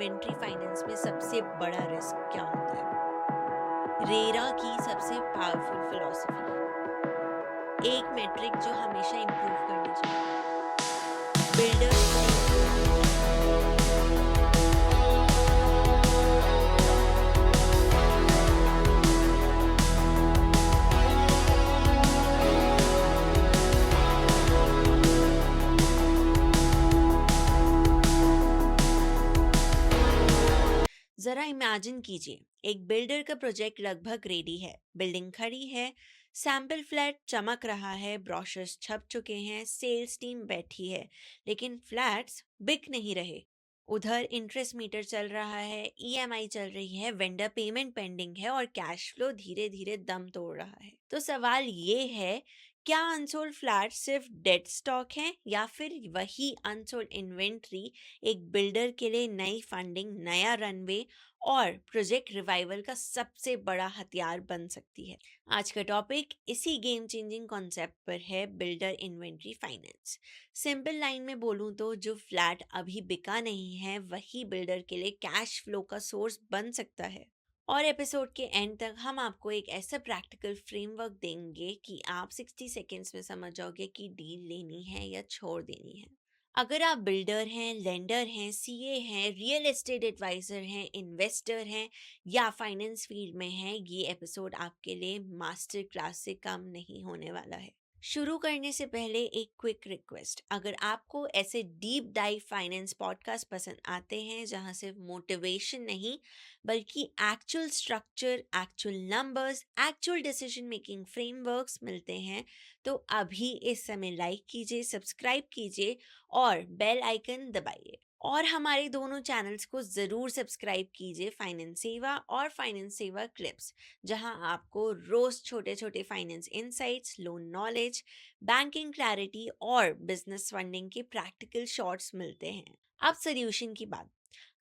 Inventory finance में सबसे बड़ा रिस्क क्या होता है? रेरा की सबसे पावरफुल फिलॉसफी, एक मेट्रिक जो हमेशा इंप्रूव करनी चाहिए। बिल्डर्स जरा इमेजिन कीजिए, एक बिल्डर का प्रोजेक्ट लगभग रेडी है, बिल्डिंग खड़ी है, सैंपल फ्लैट चमक रहा है, ब्रोशर्स छप चुके हैं, सेल्स टीम बैठी है, लेकिन फ्लैट्स बिक नहीं रहे। उधर इंटरेस्ट मीटर चल रहा है, ईएमआई चल रही है, वेंडर पेमेंट पेंडिंग है और कैश फ्लो धीरे धीरे दम तोड़ रहा है। तो सवाल ये है, क्या अनसोल्ड फ्लैट सिर्फ डेड स्टॉक है या फिर वही अनसोल्ड इन्वेंट्री एक बिल्डर के लिए नई फंडिंग, नया रनवे और प्रोजेक्ट रिवाइवल का सबसे बड़ा हथियार बन सकती है? आज का टॉपिक इसी गेम चेंजिंग कॉन्सेप्ट पर है, builder inventory finance. Simple line में बोलूं तो जो फ्लैट अभी बिका नहीं है वही बिल्डर के लिए कैश फ्लो का सोर्स बन सकता है। और एपिसोड के एंड तक हम आपको एक ऐसा प्रैक्टिकल फ्रेमवर्क देंगे कि आप 60 सेकेंड्स में समझ जाओगे कि डील लेनी है या छोड़ देनी है। अगर आप बिल्डर हैं, लेंडर हैं, सीए हैं, रियल एस्टेट एडवाइजर हैं, इन्वेस्टर हैं या फाइनेंस फील्ड में हैं, ये एपिसोड आपके लिए मास्टर क्लास से कम नहीं होने वाला है। शुरू करने से पहले एक क्विक रिक्वेस्ट, अगर आपको ऐसे डीप डाइव फाइनेंस पॉडकास्ट पसंद आते हैं जहां सिर्फ मोटिवेशन नहीं बल्कि actual structure, actual numbers, actual decision making frameworks मिलते हैं, तो अभी इस समय लाइक कीजिए, सब्सक्राइब कीजिए और बेल आइकन दबाइए। और हमारे दोनों चैनल्स को ज़रूर सब्सक्राइब कीजिए, फाइनेंस सेवा और फाइनेंस सेवा क्लिप्स, जहां आपको रोज़ छोटे छोटे finance insights, loan knowledge, banking clarity और बिजनेस फंडिंग के प्रैक्टिकल शॉर्ट्स मिलते हैं। अब सोल्यूशन की बात,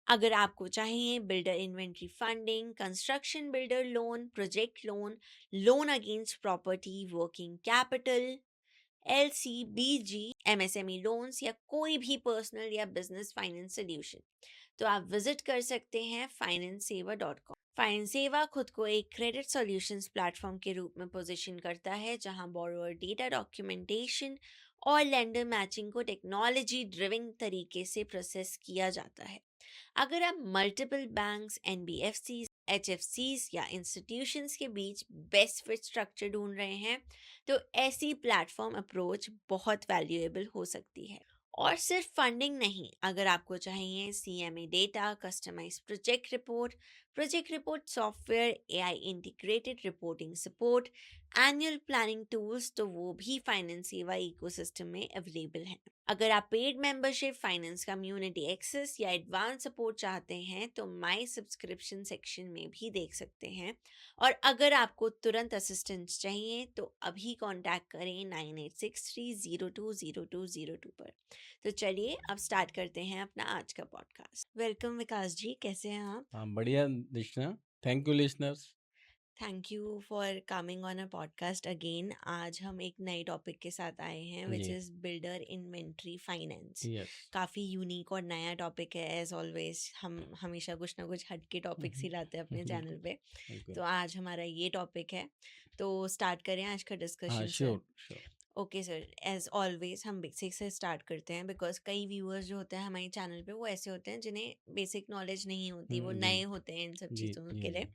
अगर आपको चाहिए builder inventory funding, construction builder loan, project loan, loan against property, working capital, LC, BG, MSME loans या कोई भी पर्सनल या बिजनेस फाइनेंस सोल्यूशन, तो आप विजिट कर सकते हैं financeseva.com। फाइनेंस सेवा खुद को एक क्रेडिट सॉल्यूशंस प्लेटफॉर्म के रूप में पोजीशन करता है, जहां बोरोवर डेटा डॉक्यूमेंटेशन और लेंडर मैचिंग को टेक्नोलॉजी ड्रिवन तरीके से प्रोसेस किया जाता है। अगर आप मल्टीपल बैंक्स, NBFCs, HFCs या इंस्टीट्यूशंस के बीच बेस्ट फिट स्ट्रक्चर ढूंढ रहे हैं, तो ऐसी प्लेटफॉर्म अप्रोच बहुत वैल्यूएबल हो सकती है। और सिर्फ फंडिंग नहीं, अगर आपको चाहिए CMA data, customise project report software, AI integrated reporting support, annual planning tools, तो वो भी फाइनेंस सेवा इकोसिस्टम में अवेलेबल हैं। अगर आप paid membership, finance community access या एडवांस सपोर्ट चाहते हैं तो माई सब्सक्रिप्शन सेक्शन में भी देख सकते हैं। और अगर आपको तुरंत असिस्टेंस चाहिए तो अभी कांटेक्ट करें 9863020202 पर। तो चलिए अब स्टार्ट करते हैं अपना आज का पॉडकास्ट। वेलकम विकास जी, कैसे हैं आप? हाँ, बढ़िया listener. Thank you listeners. Thank you for coming on a podcast again. आज हम एक नए टॉपिक के साथ आए हैं विच जी, is builder inventory finance. Yes. काफ़ी यूनिक और नया टॉपिक है, एज ऑलवेज हम हमेशा कुछ ना कुछ हट के टॉपिक्स ही लाते हैं अपने बिल्कुल, चैनल पे। बिल्कुल। तो आज हमारा ये टॉपिक है, तो स्टार्ट करें आज का हाँ, discussion sir. Sure, sure. Okay sir, as always हम बेसिक से स्टार्ट करते हैं, बिकॉज कई व्यूअर्स जो होते हैं हमारे चैनल पे वो ऐसे होते हैं जिन्हें बेसिक नॉलेज नहीं होती, वो जी, नए होते हैं इन सब जी, चीज़ों के जी, लिए। जी।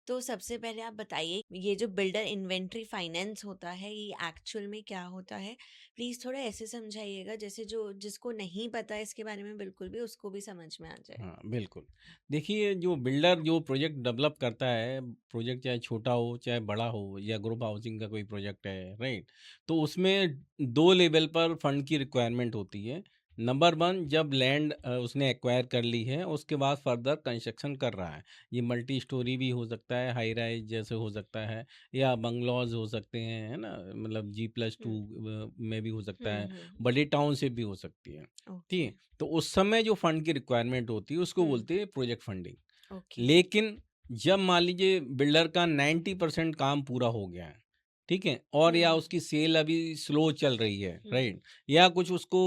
तो सबसे पहले आप बताइए, ये जो बिल्डर इन्वेंट्री फाइनेंस होता है ये एक्चुअल में क्या होता है? प्लीज़ थोड़ा ऐसे समझाइएगा जैसे जो जिसको नहीं पता इसके बारे में बिल्कुल भी, उसको भी समझ में आ जाए। हाँ, बिल्कुल। देखिए, जो बिल्डर जो प्रोजेक्ट डेवलप करता है, प्रोजेक्ट चाहे छोटा हो, चाहे बड़ा हो या ग्रुप हाउसिंग का कोई प्रोजेक्ट है, राइट? तो उसमें 2 लेवल पर फंड की रिक्वायरमेंट होती है। नंबर 1, जब लैंड उसने एक्वायर कर ली है, उसके बाद फर्दर कंस्ट्रक्शन कर रहा है। ये मल्टी स्टोरी भी हो सकता है, हाई राइज़ जैसे हो सकता है या बंगलौज़ हो सकते हैं, है ना? मतलब G+2 हुँ, में भी हो सकता है, हुँ। बड़ी टाउनशिप भी हो सकती है। ठीक ओके। है? तो उस समय जो फंड की रिक्वायरमेंट होती है उसको हुँ, बोलते हैं प्रोजेक्ट फंडिंग। ओके। लेकिन जब मान लीजिए बिल्डर का 90% काम पूरा हो गया है, ठीक है, और या हम्म उसकी सेल अभी स्लो चल रही है, हम्म राइट, या कुछ उसको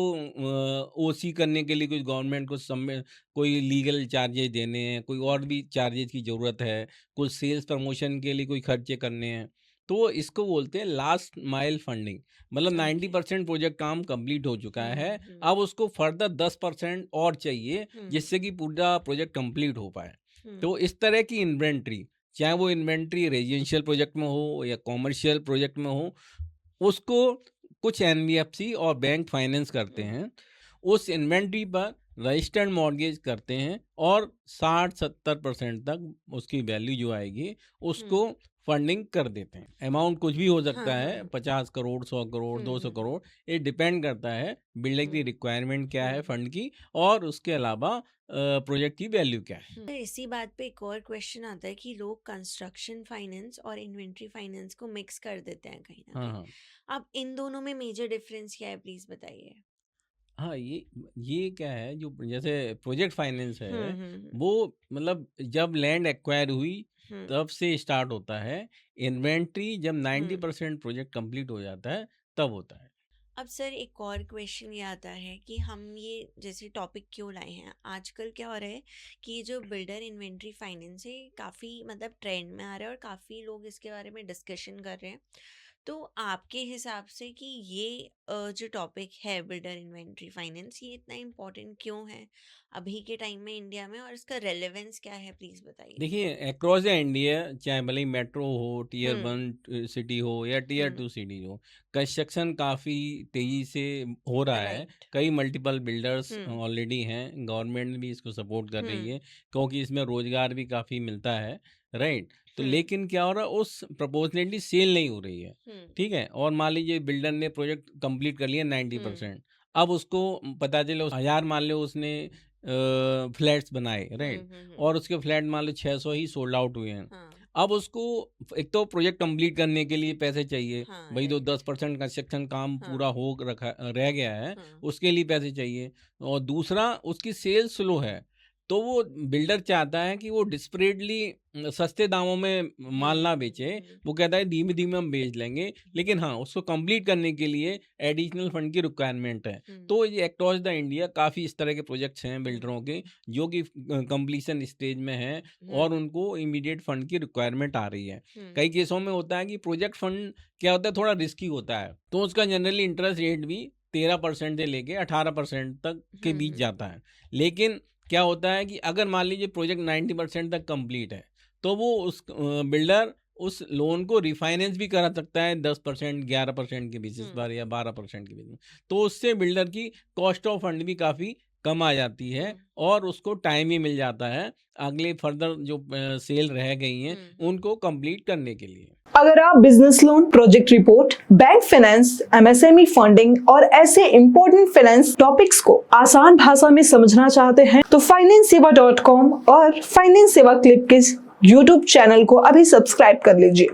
ओसी करने के लिए कुछ गवर्नमेंट को समय कोई लीगल चार्जेज देने हैं, कोई और भी चार्जेज की ज़रूरत है, कुछ सेल्स प्रमोशन के लिए कोई खर्चे करने हैं, तो इसको बोलते हैं लास्ट माइल फंडिंग। मतलब ओके 90% प्रोजेक्ट काम कंप्लीट हो चुका है, हम्म अब उसको फर्दर 10% और चाहिए हम्म जिससे कि पूरा प्रोजेक्ट कंप्लीट हो पाए। हम्म तो इस तरह की इन्वेंट्री, चाहे वो इन्वेंट्री रेजिडेंशियल प्रोजेक्ट में हो या कॉमर्शियल प्रोजेक्ट में हो, उसको कुछ एनबीएफसी और बैंक फाइनेंस करते हम्म हैं। उस इन्वेंट्री पर रजिस्टर्ड मॉर्गेज करते हैं और 60-70% तक उसकी वैल्यू जो आएगी उसको हम्म फंडिंग कर देते हैं। अमाउंट कुछ भी हो हाँ सकता है, हाँ 50 करोड़, 100 करोड़, 200 करोड़, ये डिपेंड करता है बिल्डर की हम्म रिक्वायरमेंट क्या है हम्म फंड की, और उसके अलावा प्रोजेक्ट की वैल्यू क्या है। तो इसी बात पे एक और क्वेश्चन आता है कि लोग कंस्ट्रक्शन फाइनेंस और इन्वेंट्री फाइनेंस को मिक्स कर देते हैं कहीं ना हाँ, कहीं। हाँ। अब इन दोनों में मेजर डिफरेंस क्या है, प्लीज बताइए। हाँ, ये क्या है, जो जैसे प्रोजेक्ट फाइनेंस है, हम्म। वो मतलब जब लैंड एक्वायर हुई हम्म तब से स्टार्ट होता है। इन्वेंट्री जब हम्म 90% प्रोजेक्ट कंप्लीट हो जाता है तब होता है। अब सर एक और क्वेश्चन ये आता है कि हम ये जैसे टॉपिक क्यों लाए हैं, आजकल क्या हो रहा है कि ये जो बिल्डर इन्वेंट्री फाइनेंस है काफ़ी मतलब ट्रेंड में आ रहा है और काफ़ी लोग इसके बारे में डिस्कशन कर रहे हैं। तो आपके हिसाब से कि ये जो टॉपिक है बिल्डर इन्वेंट्री फाइनेंस, ये इतना इम्पोर्टेंट क्यों है अभी के टाइम में इंडिया में, और इसका रेलेवेंस क्या है, प्लीज़ बताइए। देखिए, अक्रॉस द इंडिया, चाहे भले ही मेट्रो हो, टियर हम्म 1 सिटी हो या टियर हम्म 2 सिटी हो, कंस्ट्रक्शन काफ़ी तेज़ी से हो रहा है। राइट कई मल्टीपल बिल्डर्स हम्म ऑलरेडी हैं, गवर्नमेंट भी इसको सपोर्ट कर रही हम्म है क्योंकि इसमें रोज़गार भी काफ़ी मिलता है, राइट। तो हम्म लेकिन क्या हो रहा है, उस प्रपोर्शनेटली सेल नहीं हो रही है, हम्म ठीक है। और मान लीजिए बिल्डर ने प्रोजेक्ट कंप्लीट कर लिया हम्म 90%, अब उसको पता चले 1000 मान लो उसने फ्लैट्स बनाए, राइट, हम्म। और उसके फ्लैट मान लो 600 ही सोल्ड आउट हुए हैं। हाँ अब उसको एक तो प्रोजेक्ट कंप्लीट करने के लिए पैसे चाहिए, हाँ भाई, तो राइट 10% कंस्ट्रक्शन काम पूरा हाँ हो रखा रह गया है, हाँ उसके लिए पैसे चाहिए। और दूसरा, उसकी सेल स्लो है, तो वो बिल्डर चाहता है कि वो डिस्परेटली सस्ते दामों में माल ना बेचे। वो कहता है धीमे धीमे हम बेच लेंगे, लेकिन हाँ, उसको कंप्लीट करने के लिए एडिशनल फंड की रिक्वायरमेंट है। तो ये अक्रॉस द इंडिया काफ़ी इस तरह के प्रोजेक्ट्स हैं बिल्डरों के, जो कि कंप्लीशन स्टेज में हैं और उनको इमीडिएट फंड की रिक्वायरमेंट आ रही है। कई केसों में होता है कि प्रोजेक्ट फंड क्या होता है, थोड़ा रिस्की होता है, तो उसका जनरली इंटरेस्ट रेट भी 13% से लेके 18% तक के बीच जाता है। लेकिन क्या होता है कि अगर मान लीजिए प्रोजेक्ट 90% तक कंप्लीट है, तो वो उस बिल्डर उस लोन को रिफाइनेंस भी करा सकता है 10%, 11% के बेसिस पर या 12% के बेसिस पर। तो उससे बिल्डर की कॉस्ट ऑफ फंड भी काफ़ी कम आ जाती है और उसको टाइम भी मिल जाता है अगले फर्दर जो सेल रह गई हैं उनको कंप्लीट करने के लिए। अगर आप business loan, project report, bank finance, MSME funding और ऐसे इंपॉर्टेंट फाइनेंस टॉपिक्स को आसान भाषा में समझना चाहते हैं तो FinanceSeva.com और फाइनेंस सेवा क्लिप के YouTube चैनल को अभी सब्सक्राइब कर लीजिए।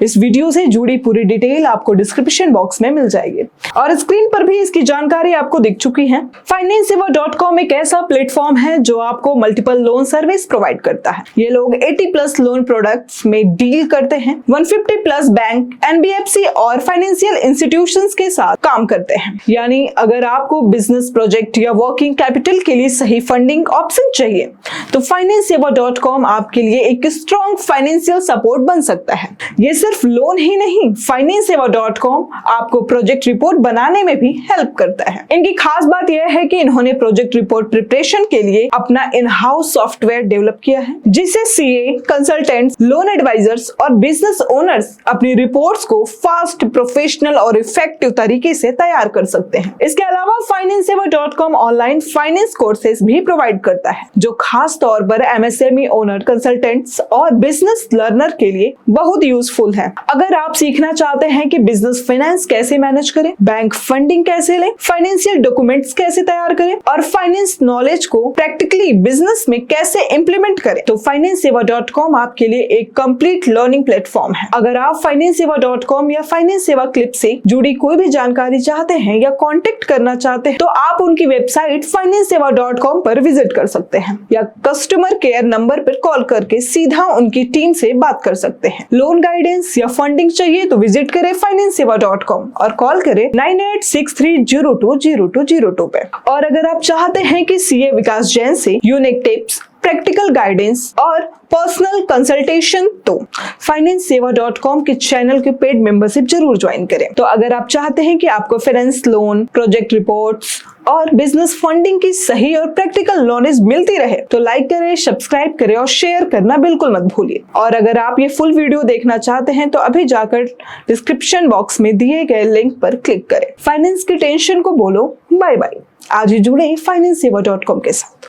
इस वीडियो से जुड़ी पूरी डिटेल आपको डिस्क्रिप्शन बॉक्स में मिल जाएगी और स्क्रीन पर भी इसकी जानकारी आपको दिख चुकी है। FinanceSeva.com एक ऐसा प्लेटफॉर्म है जो आपको मल्टीपल लोन सर्विस प्रोवाइड करता है। ये लोग 80+ लोन प्रोडक्ट्स में डील करते हैं, 150+ बैंक, NBFC और फाइनेंशियल इंस्टीट्यूशंस के साथ काम करते हैं। यानी अगर आपको बिजनेस प्रोजेक्ट या वर्किंग कैपिटल के लिए सही फंडिंग ऑप्शन चाहिए तो FinanceSeva.com आपके लिए एक स्ट्रॉन्ग फाइनेंशियल सपोर्ट बन सकता है। ये सिर्फ लोन ही नहीं, FinanceSeva.com आपको प्रोजेक्ट रिपोर्ट बनाने में भी हेल्प करता है। इनकी खास बात यह है कि इन्होंने प्रोजेक्ट रिपोर्ट प्रिपरेशन के लिए अपना इन हाउस सॉफ्टवेयर डेवलप किया है, जिससे CA, कंसल्टेंट्स, लोन एडवाइजर्स और बिजनेस ओनर्स अपनी रिपोर्ट्स को फास्ट, प्रोफेशनल और इफेक्टिव तरीके से तैयार कर सकते हैं। इसके अलावा FinanceSeva.com ऑनलाइन फाइनेंस कोर्सेज भी प्रोवाइड करता है, जो खास तौर पर MSME ओनर, कंसल्टेंट्स और बिजनेस लर्नर के लिए बहुत यूजफुल है। अगर आप सीखना चाहते हैं कि बिजनेस फाइनेंस कैसे मैनेज करें, बैंक फंडिंग कैसे लें, फाइनेंशियल डॉक्यूमेंट्स कैसे तैयार करें और फाइनेंस नॉलेज को प्रैक्टिकली बिजनेस में कैसे इंप्लीमेंट करें, तो FinanceSeva.com आपके लिए एक कंप्लीट लर्निंग प्लेटफॉर्म है। अगर आप FinanceSeva.com या फाइनेंस सेवा क्लिप से जुड़ी कोई भी जानकारी चाहते हैं या कॉन्टेक्ट करना चाहते हैं तो आप उनकी वेबसाइट FinanceSeva.com पर विजिट कर सकते हैं या कस्टमर केयर नंबर पर कॉल करके सीधा उनकी टीम से बात कर सकते हैं। लोन गाइड गाइडेंस या फंडिंग चाहिए तो विजिट करें FinanceSeva.com और कॉल करें 9863020202 पे। और अगर आप चाहते हैं कि सीए विकास जैन से यूनिक टिप्स, प्रैक्टिकल गाइडेंस और पर्सनल कंसल्टेशन तो FinanceSeva.com के चैनल के पेड मेंबरशिप जरूर ज्वाइन करें। तो अगर आप चाहते हैं कि आपको फाइनेंस, लोन, प्रोजेक्ट रिपोर्ट्स और बिजनेस फंडिंग की सही और प्रैक्टिकल नॉलेज मिलती रहे तो लाइक करें, सब्सक्राइब करें और शेयर करना बिल्कुल मत भूलिए। और अगर आप ये फुल वीडियो देखना चाहते हैं तो अभी जाकर डिस्क्रिप्शन बॉक्स में दिए गए लिंक पर क्लिक करें। फाइनेंस की टेंशन को बोलो बाय बाय। आज ही जुड़े FinanceSeva.com के साथ।